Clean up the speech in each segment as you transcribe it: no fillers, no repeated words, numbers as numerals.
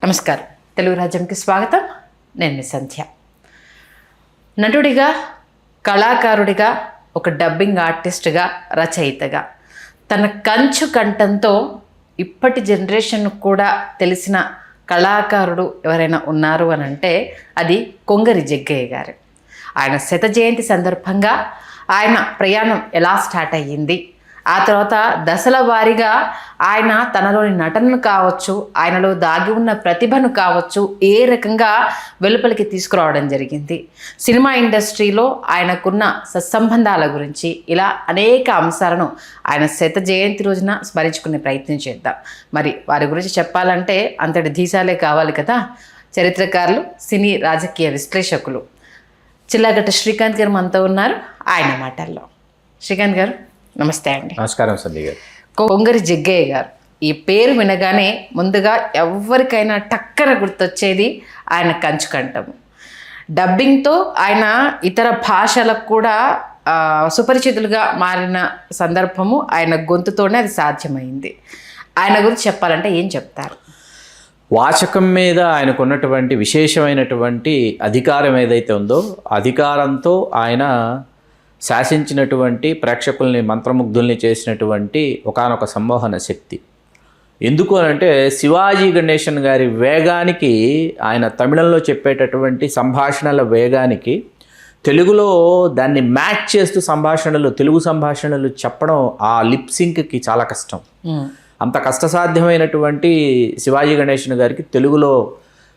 నమస్కారం. తెలుగు రాజ్యంకి స్వాగతం. నేను మీ సంధ్య. నటుడిగా, కళాకారుడిగా, ఒక డబ్బింగ్ ఆర్టిస్ట్గా, రచయితగా తన కంచు కంఠంతో ఇప్పటి జనరేషన్ కూడా తెలిసిన కళాకారుడు ఎవరైనా ఉన్నారు అని అంటే అది కొంగరి జగ్గయ్య గారు. ఆయన శత జయంతి సందర్భంగా ఆయన ప్రయాణం ఎలా స్టార్ట్ అయ్యింది, ఆ తర్వాత దశల వారీగా ఆయన తనలోని నటనను కావచ్చు, ఆయనలో దాగి ఉన్న ప్రతిభను కావచ్చు, ఏ రకంగా వెలుపలికి తీసుకురావడం జరిగింది, సినిమా ఇండస్ట్రీలో ఆయనకున్న సత్సంబంధాల గురించి, ఇలా అనేక అంశాలను ఆయన శత జయంతి రోజున స్మరించుకునే ప్రయత్నం చేద్దాం. మరి వారి గురించి చెప్పాలంటే అంతటి ధీశాలే కావాలి కదా. చరిత్రకారులు, సినీ రాజకీయ విశ్లేషకులు చిల్లాగట్ట శ్రీకాంత్ గారు మనతో ఉన్నారు. ఆయన మాటల్లో. శ్రీకాంత్ గారు నమస్తే అండి. నమస్కారం సంధ్య గారు. కొంగరి జగ్గయ్య గారు ఈ పేరు వినగానే ముందుగా ఎవరికైనా టక్కన గుర్తొచ్చేది ఆయన కంచుకంఠము. డబ్బింగ్తో ఆయన ఇతర భాషలకు కూడా సుపరిచితులుగా మారిన సందర్భము ఆయన గొంతుతోనే అది సాధ్యమైంది. ఆయన గురించి చెప్పాలంటే ఏం చెప్తారు? వాచకం మీద ఆయనకున్నటువంటి విశేషమైనటువంటి అధికారం ఏదైతే ఉందో, అధికారంతో ఆయన శాసించినటువంటి, ప్రేక్షకుల్ని మంత్రముగ్ధుల్ని చేసినటువంటి ఒకానొక సంమోహన శక్తి. ఎందుకు అనంటే శివాజీ గణేశన్ గారి వేగానికి, ఆయన తమిళంలో చెప్పేటటువంటి సంభాషణల వేగానికి తెలుగులో దాన్ని మ్యాచ్ చేస్తూ తెలుగు సంభాషణలు చెప్పడం ఆ లిప్ సింక్కి చాలా కష్టం. అంత కష్టసాధ్యమైనటువంటి శివాజీ గణేశన్ గారికి తెలుగులో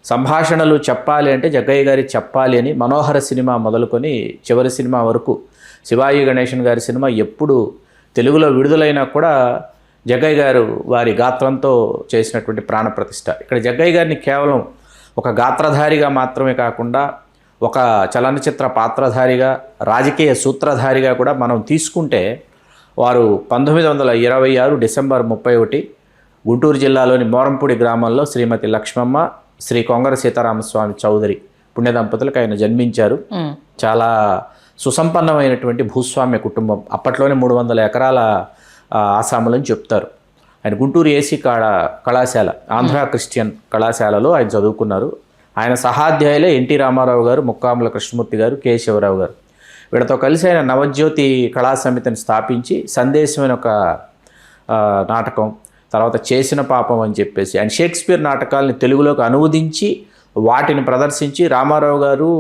సంభాషణలు చెప్పాలి అంటే జగ్గయ్య గారి చెప్పాలి అని మనోహర సినిమా మొదలుకొని చివరి సినిమా వరకు శివాజీ గణేశన్ గారి సినిమా ఎప్పుడు తెలుగులో విడుదలైనా కూడా జగ్గయ్య గారు వారి గాత్రంతో చేసినటువంటి ప్రాణప్రతిష్ఠ. ఇక్కడ జగ్గయ్య గారిని కేవలం ఒక గాత్రధారిగా మాత్రమే కాకుండా ఒక చలనచిత్ర పాత్రధారిగా, రాజకీయ సూత్రధారిగా కూడా మనం తీసుకుంటే, వారు 1926 డిసెంబర్ 31 గుంటూరు జిల్లాలోని మోరంపూడి గ్రామంలో శ్రీమతి లక్ష్మమ్మ, శ్రీ కొంగర సీతారామస్వామి చౌదరి పుణ్య దంపతులకు ఆయన జన్మించారు. చాలా సుసంపన్నమైనటువంటి భూస్వామ్య కుటుంబం. అప్పట్లోనే 300 ఎకరాల ఆసాములని చెప్తారు. ఆయన గుంటూరు ఏసీ కళాశాల, ఆంధ్ర క్రిస్టియన్ కళాశాలలో ఆయన చదువుకున్నారు. ఆయన సహాధ్యాయులే ఎన్టీ రామారావు గారు, ముక్కాముల కృష్ణమూర్తి గారు, కె శివరావు గారు. వీళ్ళతో కలిసి ఆయన నవజ్యోతి కళా సమితిని స్థాపించి సందేశం అనే ఒక నాటకం, తర్వాత చేసిన పాపం అని చెప్పేసి ఆయన షేక్స్పియర్ నాటకాలని తెలుగులోకి అనువదించి వాటిని ప్రదర్శించి, రామారావు గారు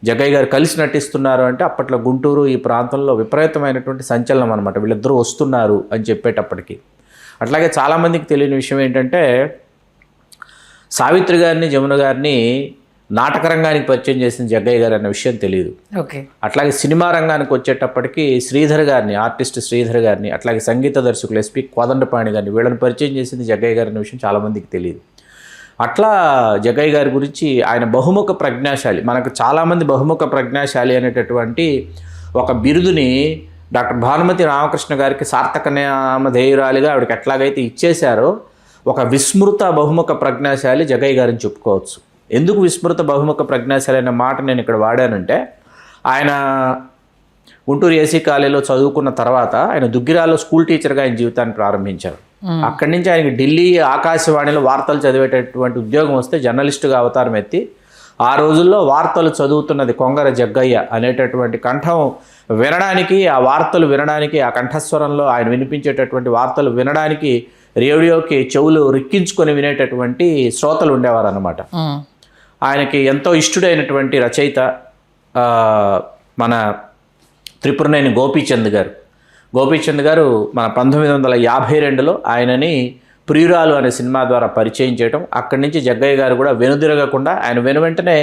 జగ్గయ్య గారు కలిసి నటిస్తున్నారు అంటే అప్పట్లో గుంటూరు ఈ ప్రాంతంలో విపరీతమైనటువంటి సంచలనం అనమాట. వీళ్ళిద్దరూ వస్తున్నారు అని చెప్పేటప్పటికి. అట్లాగే చాలామందికి తెలియని విషయం ఏంటంటే, సావిత్రి గారిని, జమున గారిని నాటక రంగానికి పరిచయం చేసిన జగ్గయ్య గారు అన్న విషయం తెలియదు. అట్లాగే సినిమా రంగానికి వచ్చేటప్పటికి శ్రీధర్ గారిని, ఆర్టిస్ట్ శ్రీధర్ గారిని, అట్లాగే సంగీత దర్శకులు ఎస్పి కోదండపాణి గారిని, వీళ్ళని పరిచయం చేసింది జగ్గయ్య గారు అన్న విషయం చాలామందికి తెలియదు. అట్లా జగ్గయ్య గారి గురించి ఆయన బహుముఖ ప్రజ్ఞాశాలి. మనకు చాలామంది బహుముఖ ప్రజ్ఞాశాలి అనేటటువంటి ఒక బిరుదుని డాక్టర్ భానుమతి రామకృష్ణ గారికి సార్థక నామధేయురాలిగా ఆవిడకి ఎట్లాగైతే ఇచ్చేశారో, ఒక విస్మృత బహుముఖ ప్రజ్ఞాశాలి జగ్గయ్య గారిని చెప్పుకోవచ్చు. ఎందుకు విస్మృత బహుముఖ ప్రజ్ఞాశాలి అనే మాట నేను ఇక్కడ వాడానంటే, ఆయన గుంటూరు ఏసీ కాలేజీలో చదువుకున్న తర్వాత ఆయన దుగ్గిరాలో స్కూల్ టీచర్గా ఆయన జీవితాన్ని ప్రారంభించారు. అక్కడి నుంచి ఆయనకి ఢిల్లీ ఆకాశవాణిలో వార్తలు చదివేటటువంటి ఉద్యోగం వస్తే జర్నలిస్టుగా అవతారం ఎత్తి, ఆ రోజుల్లో వార్తలు చదువుతున్నది కొంగర జగ్గయ్య అనేటటువంటి కంఠం వినడానికి, ఆ వార్తలు వినడానికి, ఆ కంఠస్వరంలో ఆయన వినిపించేటటువంటి వార్తలు వినడానికి రేడియోకి చెవులు రిక్కించుకొని వినేటటువంటి శ్రోతలు ఉండేవారు అన్నమాట. ఆయనకి ఎంతో ఇష్టడైనటువంటి రచయిత మన త్రిపురనేని గోపీచంద్ గారు. గోపీచంద్ గారు మన 1952లో ఆయనని ప్రియురాలు అనే సినిమా ద్వారా పరిచయం చేయడం, అక్కడి నుంచి జగ్గయ్య గారు కూడా వెనుదిరగకుండా ఆయన వెంటనే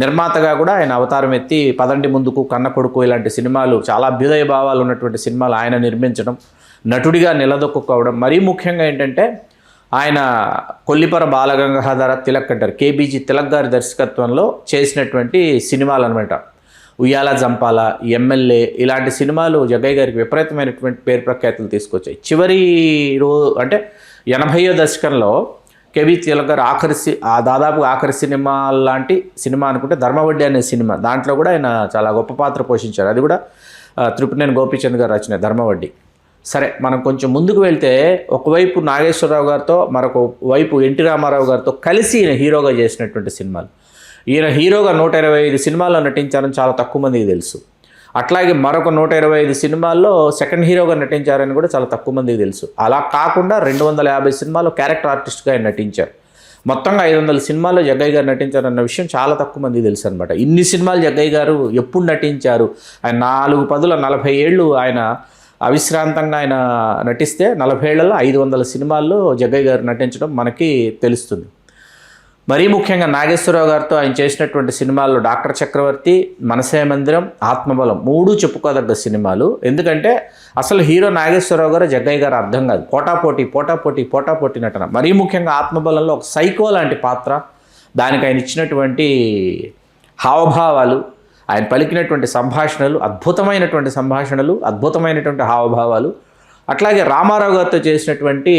నిర్మాతగా కూడా ఆయన అవతారం ఎత్తి పదండి ముందుకు, కన్న కొడుకు ఇలాంటి సినిమాలు, చాలా అభ్యుదయ భావాలు ఉన్నటువంటి సినిమాలు ఆయన నిర్మించడం, నటుడిగా నిలదొక్కుకోవడం. మరీ ముఖ్యంగా ఏంటంటే ఆయన కొల్లిపర బాలగంగాధర తిలక్ అంటారు, కేబీజీ తిలక్ గారి దర్శకత్వంలో చేసినటువంటి సినిమాలు అనమాట. ఉయ్యాల జంపాల, ఎమ్మెల్యే ఇలాంటి సినిమాలు జగ్గయ్య గారికి విపరీతమైనటువంటి పేరు ప్రఖ్యాతులు తీసుకొచ్చాయి. చివరి అంటే 80వ దశకంలో కేబీ తిలక్ గారు దాదాపు ఆఖరి సినిమా లాంటి సినిమా అనుకుంటే ధర్మవడ్డీ అనే సినిమా, దాంట్లో కూడా ఆయన చాలా గొప్ప పాత్ర పోషించారు. అది కూడా త్రిపురనేని గోపీచంద్ గారు రచన ధర్మవడ్డీ. సరే మనం కొంచెం ముందుకు వెళ్తే ఒకవైపు నాగేశ్వరరావు గారితో మరొక వైపు ఎన్టీ రామారావు గారితో కలిసి ఈయన హీరోగా చేసినటువంటి సినిమాలు. ఈయన హీరోగా 125 సినిమాల్లో నటించారని చాలా తక్కువ మందికి తెలుసు. అట్లాగే మరొక 125 సినిమాల్లో సెకండ్ హీరోగా నటించారని కూడా చాలా తక్కువ మందికి తెలుసు. అలా కాకుండా 250 సినిమాల్లో క్యారెక్టర్ ఆర్టిస్ట్గా ఆయన నటించారు. మొత్తంగా 500 సినిమాల్లో జగ్గయ్య గారు నటించారన్న విషయం చాలా తక్కువ మందికి తెలుసు అనమాట. ఇన్ని సినిమాలు జగ్గయ్య గారు ఎప్పుడు నటించారు? ఆయన 40 ఏళ్ళు ఆయన అవిశ్రాంతంగా ఆయన నటిస్తే 40 ఏళ్లలో 500 సినిమాల్లో జగ్గయ్య గారు నటించడం మనకి తెలుస్తుంది. మరీ ముఖ్యంగా నాగేశ్వరరావు గారితో ఆయన చేసినటువంటి సినిమాల్లో డాక్టర్ చక్రవర్తి, మనసే మందిరం, ఆత్మబలం 3 చెప్పుకోదగ్గ సినిమాలు. ఎందుకంటే అసలు హీరో నాగేశ్వరరావు గారు, జగ్గయ్య గారు అర్థం కాదు. పోటాపోటీ నటన. మరీ ముఖ్యంగా ఆత్మబలంలో ఒక సైకో లాంటి పాత్ర, దానికి ఆయన ఇచ్చినటువంటి హావభావాలు, ఆయన పలికినటువంటి సంభాషణలు, అద్భుతమైనటువంటి హావభావాలు. అట్లాగే రామారావు గారితో చేసినటువంటి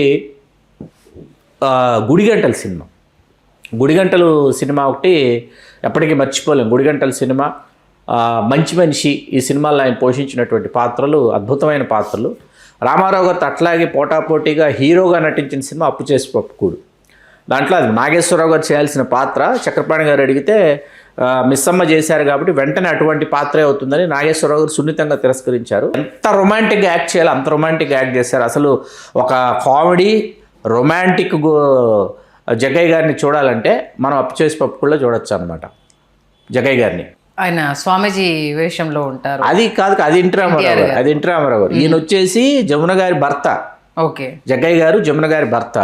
గుడిగంటలు సినిమా ఒకటి ఎప్పటికీ మర్చిపోలేం. గుడిగంటల సినిమా, మంచి మనిషి, ఈ సినిమాల్లో ఆయన పోషించినటువంటి పాత్రలు అద్భుతమైన పాత్రలు. రామారావు గారితో అట్లాగే పోటాపోటీగా హీరోగా నటించిన సినిమా అప్పు చేసి పప్పుకూడు. దాంట్లో అది నాగేశ్వరరావు గారు చేయాల్సిన పాత్ర. చక్రపాణి గారు అడిగితే మిస్సమ్మ చేశారు కాబట్టి వెంటనే అటువంటి పాత్రే అవుతుందని నాగేశ్వరరావు గారు సున్నితంగా తిరస్కరించారు. ఎంత రొమాంటిక్గా యాక్ట్ చేయాలో అంత రొమాంటిక్గా యాక్ట్ చేశారు. అసలు ఒక కామెడీ రొమాంటిక్ జగ్గయ్య గారిని చూడాలంటే మనం అప్పు చేసి పప్పుకుల్లో చూడొచ్చు అనమాట. జగ్గయ్య గారిని ఆయన స్వామీజీ వేషంలో ఉంటారు. అది కాదు, అది ఎన్టీ రామారావు గారు. ఈయన వచ్చేసి జమున గారి భర్త. ఓకే, జగ్గయ్య గారు జమున గారి భర్త.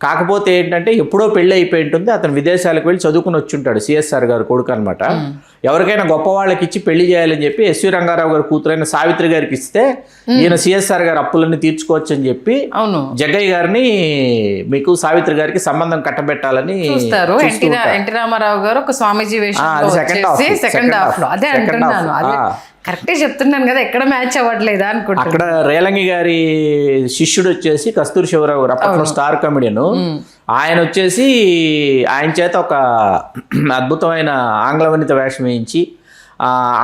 కాకపోతే ఏంటంటే ఎప్పుడో పెళ్ళి అయిపోయి ఉంటుంది, అతను విదేశాలకు వెళ్ళి చదువుకుని వచ్చి ఉంటాడు. సిఎస్ఆర్ గారు కొడుకు అనమాట. ఎవరికైనా గొప్ప వాళ్ళకి ఇచ్చి పెళ్లి చేయాలని చెప్పి ఎస్వి రంగారావు గారు కూతురైన సావిత్రి గారికి ఇస్తే ఈయన సిఎస్ఆర్ గారు అప్పులన్నీ తీర్చుకోవచ్చు అని చెప్పి జగ్గయ్య గారిని మీకు సావిత్రి గారికి సంబంధం కట్టబెట్టాలని చూస్తారు. ఎన్టీ రామారావు గారు ఒక స్వామీజీ సెకండ్ హాఫ్ లో అదే అంటున్నాను. కరెక్టే చెప్తున్నాను కదా, ఎక్కడ మ్యాచ్ అవ్వట్లేదా అనుకుంటా. అక్కడ రేలంగి గారి శిష్యుడు వచ్చేసి కస్తూరి శివరావు గారు, అప్పట్లో స్టార్ కమెడియన్. ఆయన వచ్చేసి ఆయన చేత ఒక అద్భుతమైన ఆంగ్ల వనిత వేషం వేయించి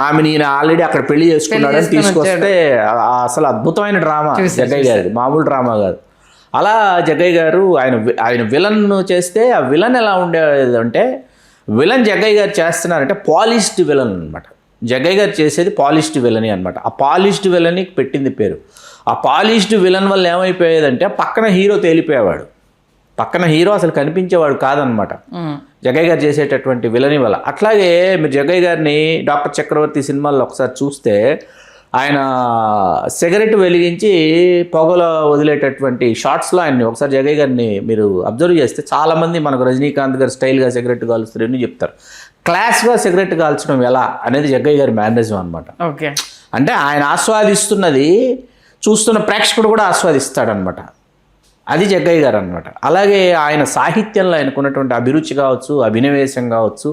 ఆమె ఈయన ఆల్రెడీ అక్కడ పెళ్లి చేసుకున్నాడని తీసుకొస్తే అసలు అద్భుతమైన డ్రామా జగ్గయ్య గారిది, మామూలు డ్రామా కాదు. అలా జగ్గయ్య గారు ఆయన విలన్ చేస్తే ఆ విలన్ ఎలా ఉండేది అంటే, విలన్ జగ్గయ్య గారు చేస్తున్నారంటే పాలిష్డ్ విలన్ అనమాట. జగ్గయ్య గారు చేసేది పాలిష్డ్ విలని అనమాట. ఆ పాలిష్డ్ విలని పెట్టింది పేరు. ఆ పాలిష్డ్ విలన్ వల్ల ఏమైపోయేదంటే పక్కన హీరో తేలిపోయేవాడు, పక్కన హీరో అసలు కనిపించేవాడు కాదనమాట జగ్గయ్య గారు చేసేటటువంటి విలని వల్ల. అట్లాగే మీరు జగ్గయ్య గారిని డాక్టర్ చక్రవర్తి సినిమాల్లో ఒకసారి చూస్తే ఆయన సిగరెట్ వెలిగించి పొగలో వదిలేటటువంటి షార్ట్స్లో ఆయన్ని ఒకసారి జగ్గయ్య గారిని మీరు అబ్జర్వ్ చేస్తే చాలామంది మనకు రజనీకాంత్ గారు స్టైల్గా సిగరెట్ కాలుస్తారని చెప్తారు. క్లాస్గా సిగరెట్ కాల్చడం ఎలా అనేది జగ్గయ్య గారి మేనరిజం అనమాట. ఓకే, అంటే ఆయన ఆస్వాదిస్తున్నది చూస్తున్న ప్రేక్షకుడు కూడా ఆస్వాదిస్తాడనమాట. అది జగ్గయ్య గారు అనమాట. అలాగే ఆయన సాహిత్యంలో ఆయనకున్నటువంటి అభిరుచి కావచ్చు, అభినవేశం కావచ్చు.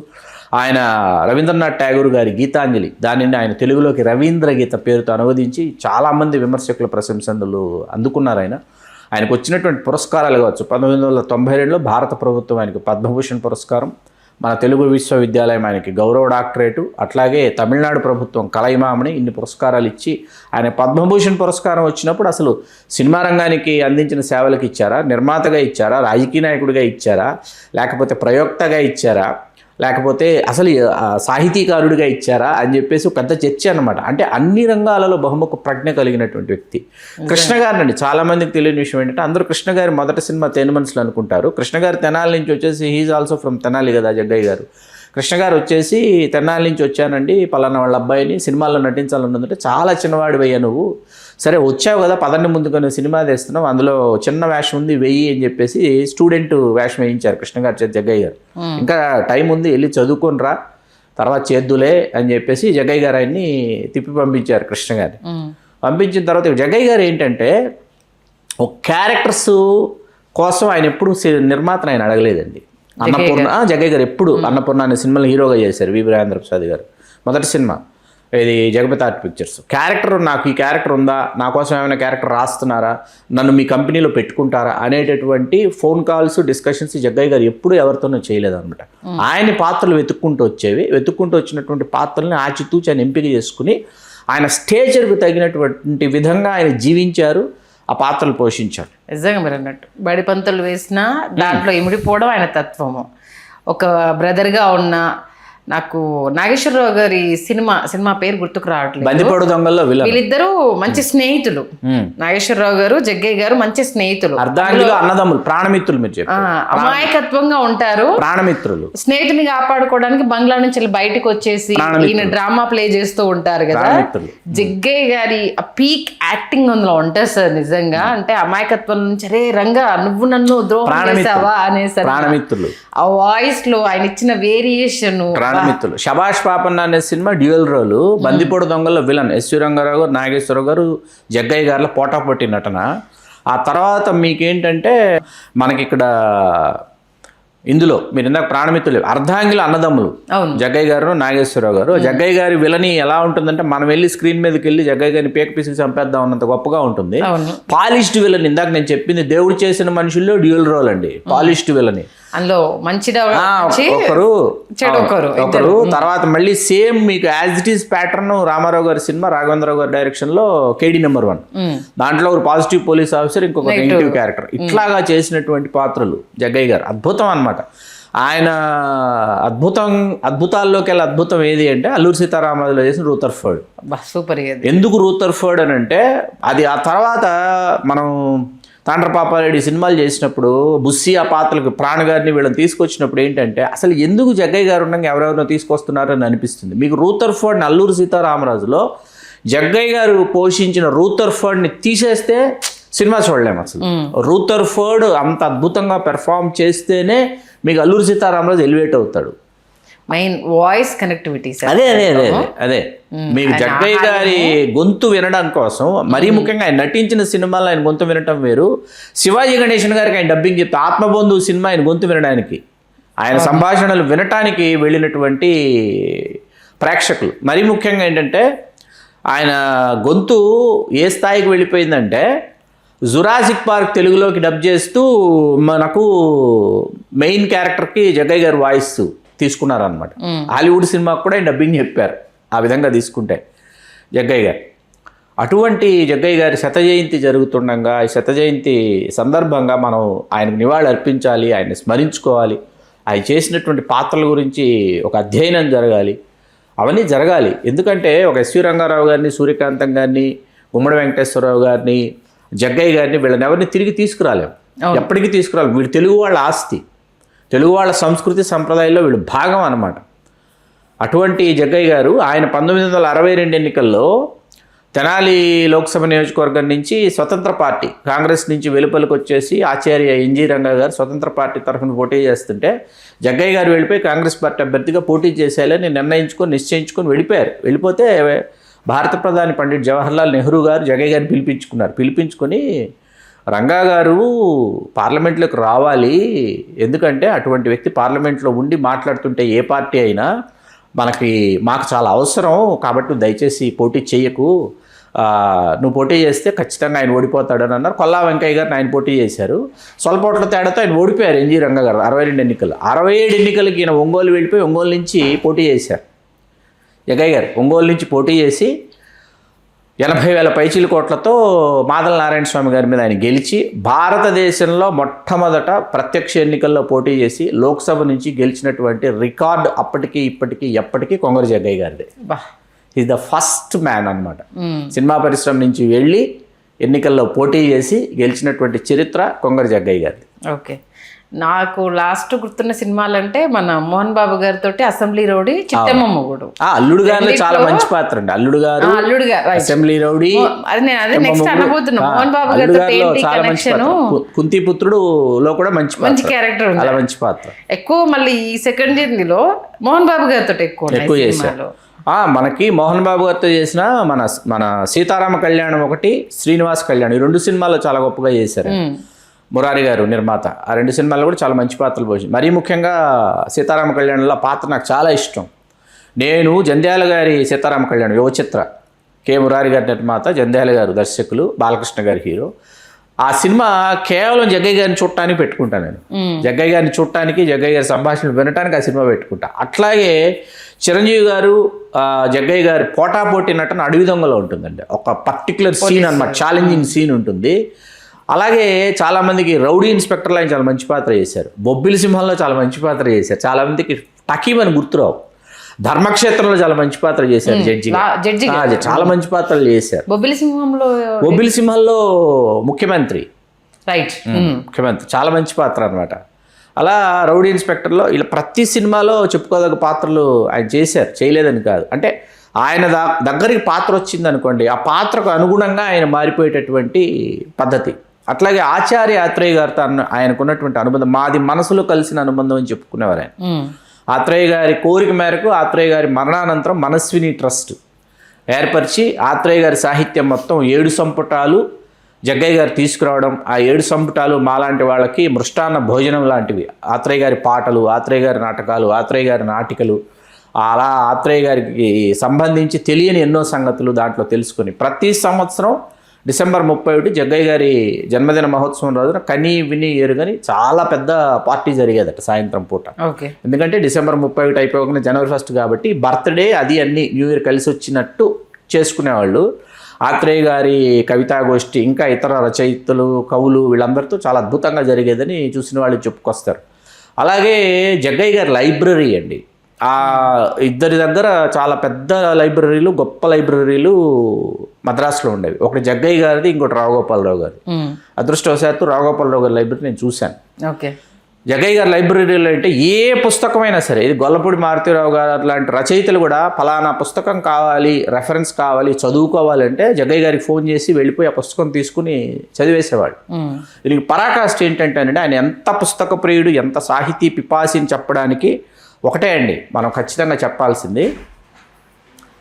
ఆయన రవీంద్రనాథ్ ఠాగూర్ గారి గీతాంజలి, దానిని ఆయన తెలుగులోకి రవీంద్ర గీత పేరుతో అనువదించి చాలామంది విమర్శకుల ప్రశంసలు అందుకున్నారు. ఆయనకు వచ్చినటువంటి పురస్కారాలు కావచ్చు, 1992లో భారత ప్రభుత్వం ఆయనకు పద్మభూషణ్ పురస్కారం, మన తెలుగు విశ్వవిద్యాలయం ఆయనకి గౌరవ డాక్టరేటు, అట్లాగే తమిళనాడు ప్రభుత్వం కలైమామని ఇన్ని పురస్కారాలు ఇచ్చి ఆయన పద్మభూషణ్ పురస్కారం వచ్చినప్పుడు అసలు సినిమా రంగానికి అందించిన సేవలకు ఇచ్చారా, నిర్మాతగా ఇచ్చారా, రాజకీయ నాయకుడిగా ఇచ్చారా, లేకపోతే ప్రయోక్తగా ఇచ్చారా, లేకపోతే అసలు సాహితీకారుడిగా ఇచ్చారా అని చెప్పేసి పెద్ద చర్చ అనమాట. అంటే అన్ని రంగాలలో బహుముఖ ప్రజ్ఞ కలిగినటువంటి వ్యక్తి కృష్ణ గారినండి. చాలామందికి తెలియని విషయం ఏంటంటే అందరూ కృష్ణ గారి మొదటి సినిమా తేనె మనసులు అనుకుంటారు. కృష్ణ గారు తెనాలి నుంచి వచ్చేసి హీఈస్ ఆల్సో ఫ్రమ్ తెనాలి కదా జగ్గయ్య గారు. కృష్ణ గారు వచ్చేసి తెనాలి నుంచి వచ్చానండి, పలానా వాళ్ళ అబ్బాయిని సినిమాల్లో నటించాలన్నదంటే, చాలా చిన్నవాడివయ్యా నువ్వు, సరే వచ్చావు కదా పదండి ముందుకొని సినిమా తీస్తున్నావు, అందులో చిన్న వేషం ఉంది వెయ్యి అని చెప్పేసి స్టూడెంట్ వేషం వేయించారు కృష్ణ గారు చేతి జగ్గయ్య గారు. ఇంకా టైం ఉంది, వెళ్ళి చదువుకొని రా, తర్వాత చేద్దులే అని చెప్పేసి జగ్గయ్య గారు ఆయన్ని తిప్పి పంపించారు కృష్ణ గారిని. పంపించిన తర్వాత జగ్గయ్య గారు ఏంటంటే ఒక క్యారెక్టర్స్ కోసం ఆయన ఎప్పుడు నిర్మాతను ఆయన అడగలేదండి. అన్నపూర్ణ జగ్గయ్య గారు ఎప్పుడు అన్నపూర్ణ అనే సినిమాలో హీరోగా చేశారు వి వీరేంద్ర ప్రసాద్ గారు. మొదటి సినిమా ఇది జగపతి ఆర్ట్ పిక్చర్స్. క్యారెక్టర్ నాకు ఈ క్యారెక్టర్ ఉందా, నా కోసం ఏమైనా క్యారెక్టర్ రాస్తున్నారా, నన్ను మీ కంపెనీలో పెట్టుకుంటారా అనేటటువంటి ఫోన్ కాల్స్ డిస్కషన్స్ జగ్గయ్య గారు ఎప్పుడు ఎవరితోనూ చేయలేదన్నమాట. ఆయన పాత్రలు వెతుక్కుంటూ వచ్చినటువంటి పాత్రల్ని ఆచితూచి ఆయన ఎంపిక చేసుకుని ఆయన స్టేచర్కు తగినటువంటి విధంగా ఆయన జీవించారు, ఆ పాత్రలు పోషించారు. నిజంగా మీరు అన్నట్టు బడి పంతులు వేసినా దాంట్లో ఇమిడిపోవడం ఆయన తత్వము. ఒక బ్రదర్గా ఉన్న నాకు నాగేశ్వరరావు గారి సినిమా పేరు గుర్తుకు రావట్లేదు, బందిపోడు దొంగల్లో వీళ్ళిద్దరూ మంచి స్నేహితులు. నాగేశ్వరరావు గారు జగ్గయ్య గారు మంచి స్నేహితులు, అర్ధాంగిలో అన్నదమ్ములు, ప్రాణమిత్రులు. మీరు చెప్పారు అమాయకత్వంగా ఉంటారు, ప్రాణమిత్రులు. స్నేహితుని కాపాడుకోవడానికి బంగ్లా నుంచి బయటకు వచ్చేసి ఈయన డ్రామా ప్లే చేస్తూ ఉంటారు కదా. జగ్గయ్య గారి పీక్ యాక్టింగ్ అందులో ఉంటుంది సార్ నిజంగా. అంటే అమాయకత్వం నుంచి అరే రంగా నువ్వు నన్ను ద్రోహం చేసావా అనేసి ప్రాణమిత్రులు, ఆ వాయిస్ లో ఆయన ఇచ్చిన వేరియేషన్. ప్రాణమిత్రులు, శభాష్ పాపన్న అనే సినిమా డ్యూయల్ రోల్, బందిపోడు దొంగల్లో విలన్ ఎస్వి రంగారావు గారు, నాగేశ్వరరావు గారు, జగ్గయ్య గారిలో పోటాపోటీ నటన. ఆ తర్వాత మీకేంటంటే మనకి ఇక్కడ ఇందులో మీరు ఇందాక ప్రాణమిత్రులు, అర్ధాంగిలో అన్నదమ్ములు, జగ్గయ్య గారు, నాగేశ్వరరావు గారు. జగ్గయ్య గారి విలని ఎలా ఉంటుందంటే మనం వెళ్ళి స్క్రీన్ మీదకి వెళ్ళి జగ్గయ్య గారిని పేక పీసుకు చంపేద్దాం అన్నంత గొప్పగా ఉంటుంది. పాలిష్డ్ విలని, ఇందాక నేను చెప్పింది దేవుడు చేసిన మనుషుల్లో డ్యూయల్ రోల్ అండి, పాలిష్డ్ విలని. అందులో మంచి ఒకరు తర్వాత మళ్ళీ సేమ్ మీకు as it is pattern Rama Rao గారి సినిమా రాఘవేంద్రరావు గారి డైరెక్షన్ లో కేడీ నెంబర్ 1, దాంట్లో ఒక పాజిటివ్ పోలీస్ ఆఫీసర్, ఇంకొక నెగిటివ్ క్యారెక్టర్, ఇట్లాగా చేసినటువంటి పాత్రలు జగ్గయ్య గారు. అద్భుతం అన్నమాట. ఆయన అద్భుతాల్లోకి వెళ్ళి అద్భుతం ఏది అంటే అల్లూరి సీతారామరాజులో చేసిన రూథర్ఫర్డ్. సూపర్. ఎందుకు రూథర్ఫర్డ్ అని అంటే అది ఆ తర్వాత మనం తాండ్రపాపారెడ్డి సినిమాలు చేసినప్పుడు బుస్సి ఆ పాత్రలకు ప్రాణగారిని వీళ్ళని తీసుకొచ్చినప్పుడు ఏంటంటే అసలు ఎందుకు జగ్గయ్య గారు ఉండగా ఎవరెవరినో తీసుకొస్తున్నారని అనిపిస్తుంది. మీకు రూథర్ఫర్డ్ని అల్లూరి సీతారామరాజులో జగ్గయ్య గారు పోషించిన రూథర్ఫర్డ్ని తీసేస్తే సినిమా చూడలేము అసలు. రూథర్ఫర్డ్ అంత అద్భుతంగా పెర్ఫామ్ చేస్తేనే మీకు అల్లూరి సీతారామరాజు ఎలివేట్ అవుతాడు. Main voice connectivity. అదే మీకు జగ్గయ్య గారి గొంతు వినడం కోసం, మరీ ముఖ్యంగా ఆయన నటించిన సినిమాలో ఆయన గొంతు వినటం వేరు. శివాజీ గణేశన్ గారికి ఆయన డబ్బింగ్ చెప్తే ఆత్మబంధు సినిమా ఆయన గొంతు వినడానికి, ఆయన సంభాషణలు వినటానికి వెళ్ళినటువంటి ప్రేక్షకులు. మరీ ముఖ్యంగా ఏంటంటే ఆయన గొంతు ఏ స్థాయికి వెళ్ళిపోయిందంటే జురాసిక్ పార్క్ తెలుగులోకి డబ్ చేస్తూ మనకు మెయిన్ క్యారెక్టర్కి జగ్గయ్య గారి వాయిస్ తీసుకున్నారనమాట. హాలీవుడ్ సినిమాకు కూడా ఆయన డబ్బింగ్ చెప్పారు ఆ విధంగా తీసుకుంటే జగ్గయ్య గారు. అటువంటి జగ్గయ్య గారి శత జయంతి జరుగుతుండగా ఈ శత జయంతి సందర్భంగా మనం ఆయనకు నివాళి అర్పించాలి, ఆయన్ని స్మరించుకోవాలి. ఆయన చేసినటువంటి పాత్రల గురించి ఒక అధ్యయనం జరగాలి, అవన్నీ జరగాలి. ఎందుకంటే ఒక ఎస్వి రంగారావు గారిని, సూర్యకాంతం గారిని, గుమ్మడి వెంకటేశ్వరరావు గారిని, జగ్గయ్య గారిని వీళ్ళని ఎవరిని తిరిగి తీసుకురాలేము, ఎప్పటికీ తీసుకురాలేము. వీళ్ళు తెలుగు వాళ్ళ ఆస్తి, తెలుగు వాళ్ళ సంస్కృతి సంప్రదాయాల్లో వీళ్ళు భాగం అన్నమాట. అటువంటి జగ్గయ్య గారు ఆయన 1962 ఎన్నికల్లో తెనాలి లోక్సభ నియోజకవర్గం నుంచి స్వతంత్ర పార్టీ కాంగ్రెస్ నుంచి వెలుపలికి వచ్చేసి ఆచార్య ఎన్జీ రంగా గారు స్వతంత్ర పార్టీ తరఫున పోటీ చేస్తుంటే జగ్గయ్య గారు వెళ్ళిపోయి కాంగ్రెస్ పార్టీ అభ్యర్థిగా పోటీ చేసేయాలని నిశ్చయించుకొని వెళ్ళిపోయారు. వెళ్ళిపోతే భారత ప్రధాని పండిట్ జవహర్లాల్ నెహ్రూ గారు జగ్గయ్య గారిని పిలిపించుకొని రంగా గారు పార్లమెంట్లోకి రావాలి, ఎందుకంటే అటువంటి వ్యక్తి పార్లమెంట్లో ఉండి మాట్లాడుతుంటే ఏ పార్టీ అయినా మాకు చాలా అవసరం, కాబట్టి దయచేసి పోటీ చేయకు, నువ్వు పోటీ చేస్తే ఖచ్చితంగా ఆయన ఓడిపోతాడని అన్నారు. కొల్లా వెంకయ్య గారిని ఆయన పోటీ చేశారు. స్వల్పోట్ల తేడాతో ఆయన ఓడిపోయారు ఎన్జీ రంగా గారు 62 ఎన్నికలు. 67 ఎన్నికలకి ఈయన ఒంగోలు వెళ్ళిపోయి ఒంగోలు నుంచి పోటీ చేశారు. జగ్గయ్య గారు ఒంగోలు నుంచి పోటీ చేసి 80,000 పైచీల కోట్లతో మాదల నారాయణ స్వామి గారి మీద ఆయన గెలిచి భారతదేశంలో మొట్టమొదట ప్రత్యక్ష ఎన్నికల్లో పోటీ చేసి లోక్సభ నుంచి గెలిచినటువంటి రికార్డు అప్పటికి ఇప్పటికీ ఎప్పటికీ కొంగరి జగ్గయ్య గారిదే. ఈజ్ ద ఫస్ట్ మ్యాన్ అన్నమాట. సినిమా పరిశ్రమ నుంచి వెళ్ళి ఎన్నికల్లో పోటీ చేసి గెలిచినటువంటి చరిత్ర కొంగరి జగ్గయ్య గారిది. ఓకే, నాకు లాస్ట్ గుర్తున్న సినిమాలు అంటే మన మోహన్ బాబు గారితో అసెంబ్లీ రౌడీ, చిట్టమ్మ మొగుడు. అల్లుడు గారిలో చాలా మంచి పాత్ర అండి. అల్లుడు గారు assembly rowdy, next అనబోతున్నా Mohan Babu గారితో చాలా మంచి పాత్ర. కుంతిపుత్రుడు లో కూడా మంచి క్యారెక్టర్, చాలా మంచి పాత్ర. ఎక్కువ మళ్ళీ ఈ సెకండ్ జర్నీలో మోహన్ బాబు గారితో ఎక్కువ చేశారు. మనకి మోహన్ బాబు గారితో చేసిన మన సీతారామ కళ్యాణం ఒకటి, శ్రీనివాస్ కళ్యాణం, ఈ 2 సినిమాల్లో చాలా గొప్పగా చేశారు. మురారి గారు నిర్మాత. ఆ 2 సినిమాల్లో కూడా చాలా మంచి పాత్రలు పోషించారు. మరీ ముఖ్యంగా సీతారామ కళ్యాణంలో పాత్ర నాకు చాలా ఇష్టం. నేను జంధ్యాల గారి సీతారామ కళ్యాణం యువ చిత్ర, కె మురారి గారి నిర్మాత, జంధ్యాల గారు దర్శకులు, బాలకృష్ణ గారి హీరో. ఆ సినిమా కేవలం జగ్గయ్య గారిని చూడటానికి పెట్టుకుంటాను నేను. జగ్గయ్య గారిని చూడటానికి, జగ్గయ్య గారి సంభాషణలు వినటానికి ఆ సినిమా పెట్టుకుంటా. అట్లాగే చిరంజీవి గారు జగ్గయ్య గారు పోటాపోటీ నటన అడవి దొంగలో ఉంటుందండి. ఒక పర్టికులర్ సీన్ అన్నమాట, ఛాలెంజింగ్ సీన్ ఉంటుంది. అలాగే చాలామందికి రౌడీ ఇన్స్పెక్టర్లో ఆయన చాలా మంచి పాత్ర చేశారు. బొబ్బిలి సింహంలో చాలా మంచి పాత్ర చేశారు. చాలామందికి టకీమని గుర్తురావు. ధర్మక్షేత్రంలో చాలా మంచి పాత్ర చేశారు జడ్జి, చాలా మంచి పాత్రలు చేశారు. బొబ్బిలి సింహంలో ముఖ్యమంత్రి, రైట్, ముఖ్యమంత్రి చాలా మంచి పాత్ర అనమాట. అలా రౌడీ ఇన్స్పెక్టర్లో ఇలా ప్రతి సినిమాలో చెప్పుకోదగ్గ పాత్రలు ఆయన చేశారు, చేయలేదని కాదు. అంటే ఆయన దగ్గరికి పాత్ర వచ్చింది అనుకోండి, ఆ పాత్రకు అనుగుణంగా ఆయన మారిపోయేటటువంటి పద్ధతి. అట్లాగే ఆచార్య ఆత్రేయ గారితో ఆయనకున్నటువంటి అనుబంధం, మాది మనసులో కలిసిన అనుబంధం అని చెప్పుకునేవారు ఆయన. ఆత్రేయ గారి కోరిక మేరకు ఆత్రేయ గారి మరణానంతరం మనస్విని ట్రస్ట్ ఏర్పరిచి ఆత్రేయ గారి సాహిత్యం మొత్తం 7 సంపుటాలు జగ్గయ్య గారు తీసుకురావడం, ఆ 7 సంపుటాలు మాలాంటి వాళ్ళకి మృష్టాన్న భోజనం లాంటివి. ఆత్రేయ గారి పాటలు, ఆత్రేయ గారి నాటకాలు, ఆత్రేయ గారి నాటికలు, అలా ఆత్రేయ గారికి సంబంధించి తెలియని ఎన్నో సంగతులు దాంట్లో తెలుసుకొని ప్రతి సంవత్సరం డిసెంబర్ 31 జగ్గయ్య గారి జన్మదిన మహోత్సవం రోజున కని విని ఎరుగని చాలా పెద్ద పార్టీ జరిగేదట సాయంత్రం పూట. ఎందుకంటే డిసెంబర్ 31 అయిపోగానే జనవరి 1 కాబట్టి బర్త్డే అది అన్ని న్యూ ఇయర్ కలిసి వచ్చినట్టు చేసుకునేవాళ్ళు. ఆత్రేయ గారి కవితాగోష్ఠి, ఇంకా ఇతర రచయితలు, కవులు వీళ్ళందరితో చాలా అద్భుతంగా జరిగేదని చూసిన వాళ్ళు చెప్పుకొస్తారు. అలాగే జగ్గయ్య గారి లైబ్రరీ అండి, ఆ ఇద్దరి దగ్గర చాలా పెద్ద లైబ్రరీలు, గొప్ప లైబ్రరీలు మద్రాసులో ఉండేవి. ఒకటి జగ్గయ్య గారిది, ఇంకోటి రావుగోపాలరావు గారి. అదృష్టవశాత్తు రావుగోపాలరావు గారి లైబ్రరీ నేను చూశాను. జగ్గయ్య గారి లైబ్రరీలో అంటే ఏ పుస్తకమైనా సరే, ఇది గొల్లపూడి మారుతీరావు గారు లాంటి రచయితలు కూడా ఫలానా పుస్తకం కావాలి, రెఫరెన్స్ కావాలి, చదువుకోవాలంటే జగ్గయ్య గారికి ఫోన్ చేసి వెళ్ళిపోయి ఆ పుస్తకం తీసుకుని చదివేసేవాడు. దీనికి పరాకాష్ఠ ఏంటంటే ఆయన ఎంత పుస్తక ప్రియుడు, ఎంత సాహితీ పిపాసిని చెప్పడానికి ఒకటే అండి మనం ఖచ్చితంగా చెప్పాల్సింది.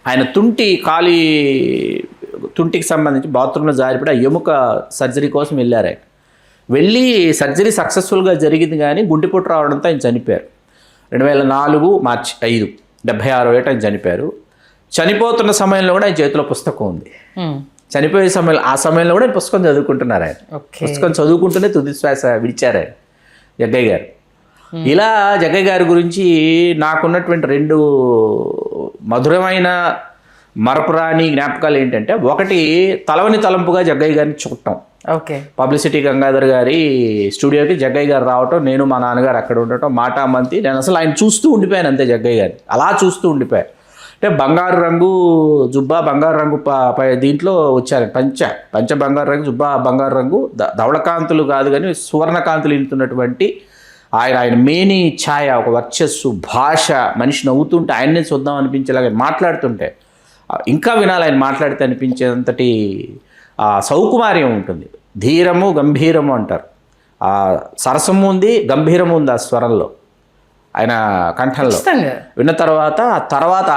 ఆయన తుంటికి సంబంధించి బాత్రూంలో జారిపడి ఆ ఎముక సర్జరీ కోసం వెళ్ళారు. ఆయన వెళ్ళి సర్జరీ సక్సెస్ఫుల్గా జరిగింది, కానీ గుండెపోటు రావడంతో ఆయన చనిపోయారు. 2004 మార్చి 5, 76 ఏట ఆయన చనిపోయారు. చనిపోతున్న సమయంలో కూడా ఆయన చేతిలో పుస్తకం ఉంది. చనిపోయే సమయంలో, ఆ సమయంలో కూడా ఆయన పుస్తకం చదువుకుంటున్నారు. ఆయన పుస్తకం చదువుకుంటూనే తుది శ్వాస విడిచారు ఆయన జగ్గయ్య గారు. ఇలా జగ్గయ్య గారి గురించి నాకున్నటువంటి 2 మధురమైన మరపురాని జ్ఞాపకాలు ఏంటంటే, ఒకటి తలవని తలంపుగా జగ్గయ్య గారిని చూడటం. పబ్లిసిటీ గంగాధర్ గారి స్టూడియోకి జగ్గయ్య గారు రావటం, నేను మా నాన్నగారు అక్కడ ఉండటం, మాటామంతి, నేను అసలు ఆయన చూస్తూ ఉండిపోయాను అంతే. జగ్గయ్య గారిని అలా చూస్తూ ఉండిపోయాను. అంటే బంగారు రంగు జుబ్బా, బంగారు రంగు దీంట్లో వచ్చారు, పంచ బంగారు రంగు జుబ్బా, బంగారు రంగు, ధవళకాంతులు కాదు కానీ సువర్ణకాంతులు ఇంటున్నటువంటి ఆయన మేని ఛాయ, ఒక వర్చస్సు, భాష, మనిషి నవ్వుతుంటే ఆయన్నే చూద్దాం అనిపించేలాగా మాట్లాడుతుంటే, ఇంకా వినాలి ఆయన మాట్లాడితే అనిపించేంతటి సౌకుమార్యం ఉంటుంది. ధీరము గంభీరము అంటారు, ఆ సరసము ఉంది, గంభీరము ఉంది ఆ స్వరంలో, ఆయన కంఠంలో. విన్న తర్వాత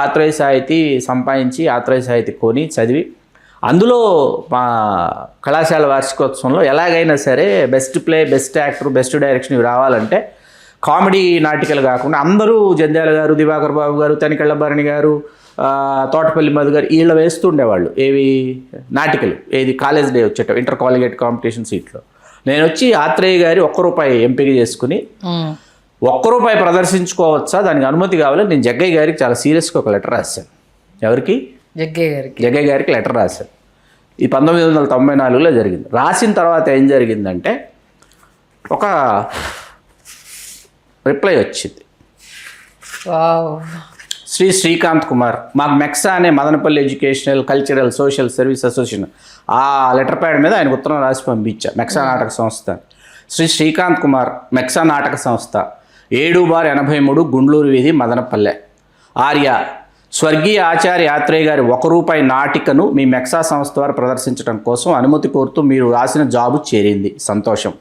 ఆత్రేయ సాహితీ సంపాదించి, ఆత్రేయ సాహితీ కొని చదివి, అందులో మా కళాశాల వార్షికోత్సవంలో ఎలాగైనా సరే best play, best actor, best direction ఇవి రావాలంటే కామెడీ నాటికలు కాకుండా అందరూ, జంధ్యాల గారు, దివాకర్ బాబు గారు, తనికెళ్ళ భరణి గారు, తోటపల్లి మధు గారు, వీళ్ళు వేస్తుండేవాళ్ళు ఏవి నాటికలు. ఏది కాలేజ్ డే వచ్చేట, ఇంటర్ కాలేజ్ కాంపిటీషన్ సీట్లో నేను వచ్చి ఆత్రేయ గారి ₹1 ఎంపిక చేసుకుని, ₹1 ప్రదర్శించుకోవచ్చా, దానికి అనుమతి కావాలి, నేను జగ్గయ్య గారికి చాలా సీరియస్గా ఒక లెటర్ రాశాను. ఎవరికి? జగ్గయ్య గారికి లెటర్ రాశాను. ఇది 1994లో జరిగింది. రాసిన తర్వాత ఏం జరిగిందంటే, ఒక రిప్లై వచ్చింది. శ్రీకాంత్ కుమార్, మాకు మెక్సా అనే Madanapalle educational, cultural, social service association, ఆ లెటర్ ప్యాడ్ మీద ఆయన ఉత్తరం రాసి పంపించా. మెక్సా నాటక సంస్థ, శ్రీకాంత్ కుమార్, మెక్సా నాటక సంస్థ, 7/83 గుండ్లూరు వీధి, మదనపల్లె. ఆర్య, స్వర్గీయ ఆచార్య ఆత్రేయ గారి ₹1 నాటికను మీ మెక్సా సంస్థ ద్వారా ప్రదర్శించడం కోసం అనుమతి కోరుతూ మీరు రాసిన జాబు చేరింది, సంతోషం.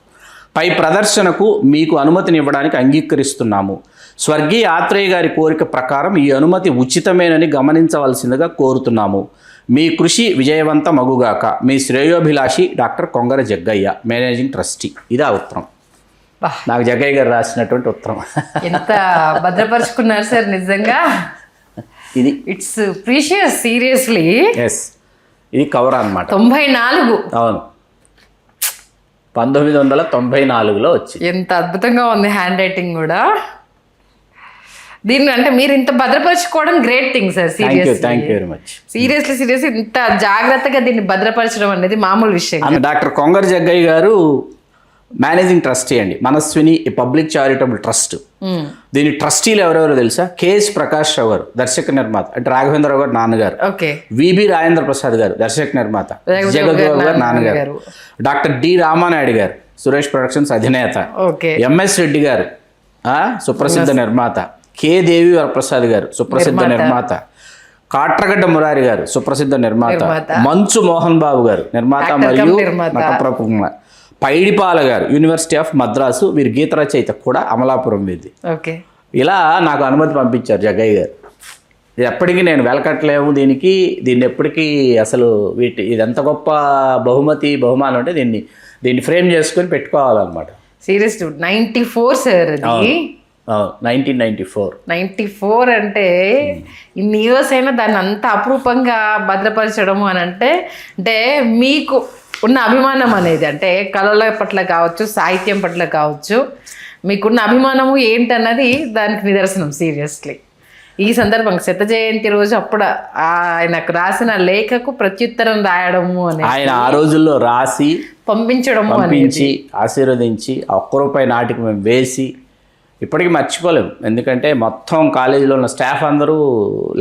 పై ప్రదర్శనకు మీకు అనుమతిని ఇవ్వడానికి అంగీకరిస్తున్నాము. స్వర్గీయ ఆత్రేయ గారి కోరిక ప్రకారం ఈ అనుమతి ఉచితమేనని గమనించవలసిందిగా కోరుతున్నాము. మీ కృషి విజయవంతమగుగాక. మీ శ్రేయోభిలాషి doctor Kongara Jaggaiah, managing trustee. ఇది ఆ ఉత్తరం. నాకు జగ్గయ్య గారు రాసినటువంటి ఉత్తరం. ఎంత భద్రపరుచుకున్నారు సార్ నిజంగా. ఇది ఇట్స్ ప్రీషియస్, సీరియస్లీ. ఎస్, ఇది కవర్ అన్నమాట. 94. అవును. 1994లో వచ్చింది. ఎంత అద్భుతంగా ఉంది హ్యాండ్ రైటింగ్ కూడా. దీన్ని అంటే మీరు ఇంత భద్రపరచుకోవడం great thing sir. Thank you very much. Seriously ఇంత జాగ్రత్తగా దీన్ని భద్రపరచడం అనేది మామూలు విషయం. డాక్టర్ కొంగర జగ్గయ్య గారు మేనేజింగ్ ట్రస్టీ అండి, మనస్విని పబ్లిక్ చారిటబుల్ ట్రస్ట్. దీని ట్రస్టీలు ఎవరెవరో తెలుసా? కేఎస్ ప్రకాష్ రావు గారు, దర్శక నిర్మాత, అంటే రాఘవేంద్రరావు గారు నాన్నగారు. విబి రాజేంద్ర ప్రసాద్ గారు, దర్శక నిర్మాత, జగద్బాబు గారు నాన్నగారు. డాక్టర్ డి రామానాయుడు గారు, సురేష్ ప్రొడక్షన్స్ అధినేత. ఎంఎస్ రెడ్డి గారు, సుప్రసిద్ధ నిర్మాత. కే దేవి వరప్రసాద్ గారు, సుప్రసిద్ధ నిర్మాత. కాట్రగడ్డ మురారి గారు, సుప్రసిద్ధ నిర్మాత. మంచు మోహన్ బాబు గారు, నిర్మాత మరియు నటప్రభ. పైడిపాల గారు, యూనివర్సిటీ ఆఫ్ మద్రాసు, వీరి గీత రచయిత కూడా, అమలాపురం వీధి. ఇలా నాకు అనుమతి పంపించారు జగ్గయ్య గారు. ఇది ఎప్పటికీ నేను వెలకట్లేము దీన్ని ఎప్పటికీ అసలు ఇది ఎంత గొప్ప బహుమానం అంటే దీన్ని ఫ్రేమ్ చేసుకొని పెట్టుకోవాలన్నమాట. సీరియస్ 94 సార్ అది. 1994 అంటే ఇన్ని ఇయర్స్ అయినా దాన్ని అంత అపురూపంగా భద్రపరచడము అని అంటే మీకు ఉన్న అభిమానం అనేది, అంటే కళల పట్ల కావచ్చు, సాహిత్యం పట్ల కావచ్చు, మీకున్న అభిమానము ఏంటన్నది దానికి నిదర్శనం. సీరియస్లీ ఈ సందర్భంగా శత జయంతి రోజు అప్పుడు ఆయనకు రాసిన లేఖకు ప్రత్యుత్తరం రాయడము అనేది, ఆయన ఆ రోజుల్లో రాసి పంపించి ఆశీర్వదించి ₹1 నాటికి మేము వేసి ఇప్పటికీ మర్చిపోలేము. ఎందుకంటే మొత్తం కాలేజీలో ఉన్న స్టాఫ్ అందరూ,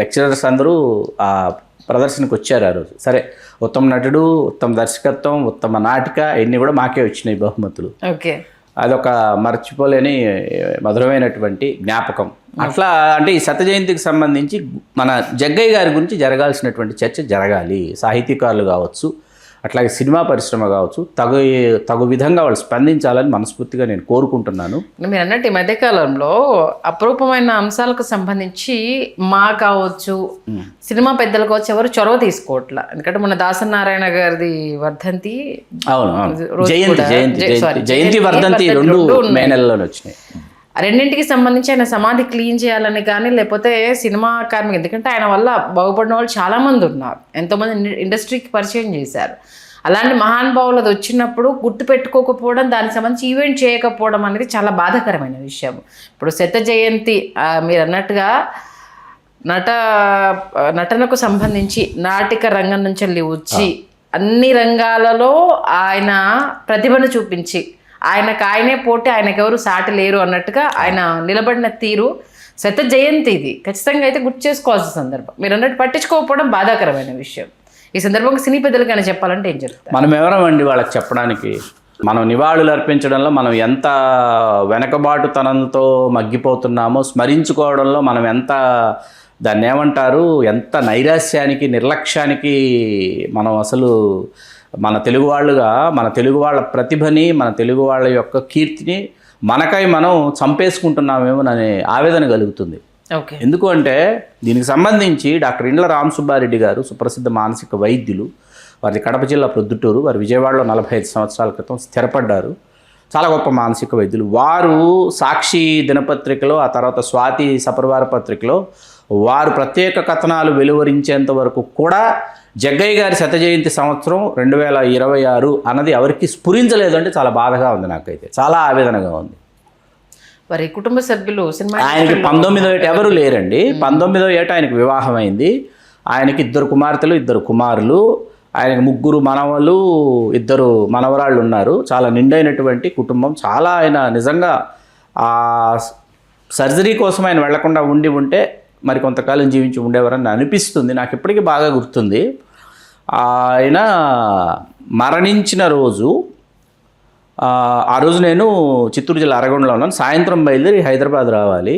లెక్చరర్స్ అందరూ ఆ ప్రదర్శనకు వచ్చారు ఆ రోజు. సరే, ఉత్తమ నటుడు, ఉత్తమ దర్శకత్వం, ఉత్తమ నాటిక ఇవన్నీ కూడా మాకే వచ్చినాయి బహుమతులు. అదొక మర్చిపోలేని మధురమైనటువంటి జ్ఞాపకం. అట్లా అంటే ఈ శత జయంతికి సంబంధించి మన జగ్గయ్య గారి గురించి జరగాల్సినటువంటి చర్చ జరగాలి. సాహితీకారులు కావచ్చు, అట్లాగే సినిమా పరిశ్రమ కావచ్చు, తగు విధంగా వాళ్ళు స్పందించాలని మనస్ఫూర్తిగా నేను కోరుకుంటున్నాను. మీరు అన్నట్టు ఈ మధ్యకాలంలో అపురూపమైన అంశాలకు సంబంధించి కావచ్చు, సినిమా పెద్దలు కావచ్చు, ఎవరు చొరవ తీసుకోవట్లా. ఎందుకంటే మన దాసనారాయణ గారిది వర్ధంతి, జయంతి వర్ధంతి 2 మే నెలలోనే వచ్చినాయి. రెండింటికి సంబంధించి ఆయన సమాధి క్లీన్ చేయాలని కానీ, లేకపోతే సినిమా కార్మికులు, ఎందుకంటే ఆయన వల్ల బాగుపడిన వాళ్ళు చాలామంది ఉన్నారు, ఎంతోమంది ఇండస్ట్రీకి పరిచయం చేశారు. అలాంటి మహానుభావులది వచ్చినప్పుడు గుర్తు పెట్టుకోకపోవడం, దానికి సంబంధించి ఈవెంట్ చేయకపోవడం అనేది చాలా బాధాకరమైన విషయం. ఇప్పుడు శత జయంతి మీరు అన్నట్టుగా నటనకు సంబంధించి నాటిక రంగం నుంచి వచ్చి అన్ని రంగాలలో ఆయన ప్రతిభను చూపించి, ఆయనే పోటీ, ఆయనకెవరు సాటి లేరు అన్నట్టుగా ఆయన నిలబడిన తీరు శత జయంతి ఇది ఖచ్చితంగా అయితే గుర్తు చేసుకోవాల్సిన సందర్భం. మీరు అన్నట్టు పట్టించుకోకపోవడం బాధాకరమైన విషయం. ఈ సందర్భంగా సినీ పెద్దలకైనా చెప్పాలంటే ఏం చెప్తారు? మనం ఎవరమండి వాళ్ళకి చెప్పడానికి? మనం నివాళులు అర్పించడంలో మనం ఎంత వెనకబాటుతనంతో మగ్గిపోతున్నామో, స్మరించుకోవడంలో మనం ఎంత దాన్ని ఏమంటారు, ఎంత నైరాశ్యానికి, నిర్లక్ష్యానికి మనం అసలు మన తెలుగు వాళ్ళ ప్రతిభని, మన తెలుగు వాళ్ళ యొక్క కీర్తిని మనకై మనం చంపేసుకుంటున్నామేమోననే ఆవేదన కలుగుతుంది. ఎందుకు అంటే దీనికి సంబంధించి డాక్టర్ ఇండ్ల రామసుబ్బారెడ్డి గారు, సుప్రసిద్ధ మానసిక వైద్యులు, వారి కడప జిల్లా ప్రొద్దుటూరు, వారి విజయవాడలో 45 సంవత్సరాల క్రితం స్థిరపడ్డారు. చాలా గొప్ప మానసిక వైద్యులు. వారు సాక్షి దినపత్రికలో, ఆ తర్వాత స్వాతి సపరివార పత్రికలో వారు ప్రత్యేక కథనాలు వెలువరించేంత వరకు కూడా జగ్గయ్య గారి శత జయంతి సంవత్సరం 2026 అన్నది ఎవరికి స్ఫురించలేదు. అంటే చాలా బాధగా ఉంది, నాకైతే చాలా ఆవేదనగా ఉంది. వారి కుటుంబ సభ్యులు ఆయనకి 19వ ఏట ఎవరు లేరండి. 19వ ఏట ఆయనకి వివాహం అయింది. ఆయనకి 2 కుమార్తెలు, 2 కుమారులు, ఆయనకి 3 మనవలు, 2 మనవరాళ్ళు ఉన్నారు. చాలా నిండైనటువంటి కుటుంబం. చాలా ఆయన నిజంగా ఆ సర్జరీ కోసం ఆయన వెళ్లకుండా ఉంటే మరి కొంతకాలం జీవించి ఉండేవారని అనిపిస్తుంది. నాకు ఇప్పటికీ బాగా గుర్తుంది. ఆయన మరణించిన రోజు, ఆ రోజు నేను చిత్తూరు జిల్లా అరగొండలో ఉన్నాను. సాయంత్రం బయలుదేరి హైదరాబాద్ రావాలి.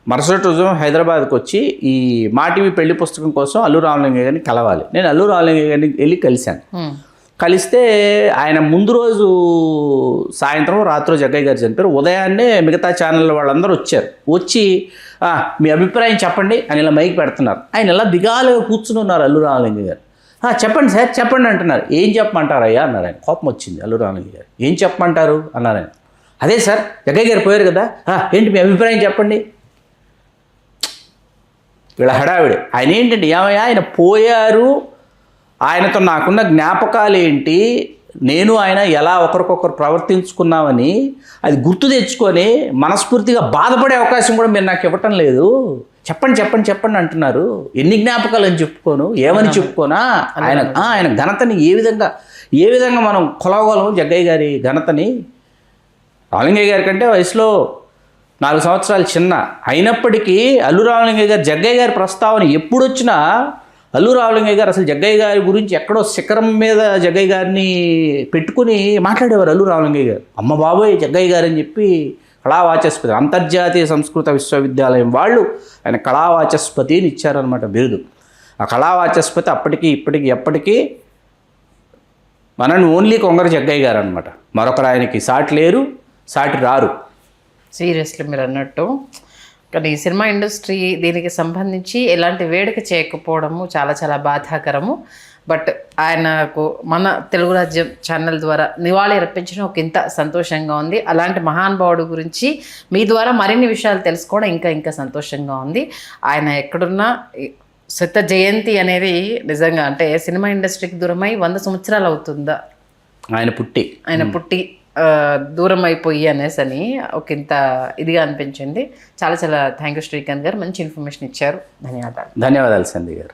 మరుసటి రోజు హైదరాబాద్కి వచ్చి ఈ మాటీవీ పెళ్లి పుస్తకం కోసం అల్లు రామలింగయ్య గారిని కలవాలి. నేను అల్లు రామలింగయ్య గారిని వెళ్ళి కలిశాను. కలిస్తే ఆయన ముందు రోజు సాయంత్రం రాత్రి జగ్గయ్య గారు చనిపోయారు. ఉదయాన్నే మిగతా ఛానళ్ళ వాళ్ళందరూ వచ్చారు. వచ్చి మీ అభిప్రాయం చెప్పండి అని ఇలా మైక్ పెడుతున్నారు. ఆయన ఇలా దిగాలుగా కూర్చుని ఉన్నారు అల్లు రామలింగయ్య గారు. చెప్పండి సార్, చెప్పండి అంటున్నారు. ఏం చెప్పమంటారయ్యా అన్నారు ఆయన. కోపం వచ్చింది అల్లు రామలింగయ్య గారు. ఏం చెప్పమంటారు అన్నారు ఆయన. అదే సార్, జగ్గయ్య గారు పోయారు కదా, ఏంటి మీ అభిప్రాయం చెప్పండి. వీళ్ళ హడావిడి. ఆయన ఏంటంటే, ఏమయ్యా ఆయన పోయారు, ఆయనతో నాకున్న జ్ఞాపకాలు ఏంటి, నేను ఆయన ఎలా ఒకరికొకరు ప్రవర్తించుకున్నామని అది గుర్తు తెచ్చుకొని మనస్ఫూర్తిగా బాధపడే అవకాశం కూడా మీరు నాకు ఇవ్వటం లేదు. చెప్పండి చెప్పండి చెప్పండి అంటున్నారు. ఎన్ని జ్ఞాపకాలు అని చెప్పుకోను, ఏమని చెప్పుకోనా? ఆయన ఘనతని ఏ విధంగా మనం కొలవగలము? జగ్గయ్య గారి ఘనతని. రామలింగయ్య గారి కంటే వయసులో 4 సంవత్సరాలు చిన్న అయినప్పటికీ అల్లు రామలింగయ్య గారు జగ్గయ్య గారి ప్రస్తావన ఎప్పుడు వచ్చినా అల్లు రామలింగయ్య గారు అసలు జగ్గయ్య గారి గురించి ఎక్కడో శిఖరం మీద జగ్గయ్య గారిని పెట్టుకుని మాట్లాడేవారు. అల్లు రామలింగయ్య గారు అమ్మ బాబోయ్ జగ్గయ్య గారు అని చెప్పి కళావాచస్పతి, అంతర్జాతీయ సంస్కృత విశ్వవిద్యాలయం వాళ్ళు ఆయన కళావాచస్పతిని ఇచ్చారనమాట బిరుదు. ఆ కళావాచస్పతి అప్పటికి ఇప్పటికి ఎప్పటికీ మనని ఓన్లీ కొంగర జగ్గయ్య గారు అనమాట. మరొకరు ఆయనకి సాటి లేరు, సాటి రారు. సీరియస్లీ మీరు అన్నట్టు. కానీ ఈ సినిమా ఇండస్ట్రీ దీనికి సంబంధించి ఎలాంటి వేడుక చేయకపోవడము చాలా చాలా బాధాకరము. బట్ ఆయనకు మన తెలుగు రాజ్యం ఛానల్ ద్వారా నివాళి అర్పించడం ఒక ఇంత సంతోషంగా ఉంది. అలాంటి మహానుభావుడు గురించి మీ ద్వారా మరిన్ని విషయాలు తెలుసుకోవడం ఇంకా ఇంకా సంతోషంగా ఉంది. ఆయన ఎక్కడున్నా శత జయంతి అనేది నిజంగా అంటే సినిమా ఇండస్ట్రీకి దూరమై 100 సంవత్సరాలు అవుతుందా ఆయన పుట్టి దూరం అయిపోయి అనేసి అని ఒక ఇంత ఇదిగా అనిపించింది. చాలా చాలా థ్యాంక్ యూ శ్రీకాంత్ గారు, మంచి ఇన్ఫర్మేషన్ ఇచ్చారు. ధన్యవాదాలు. ధన్యవాదాలు సంధి గారు.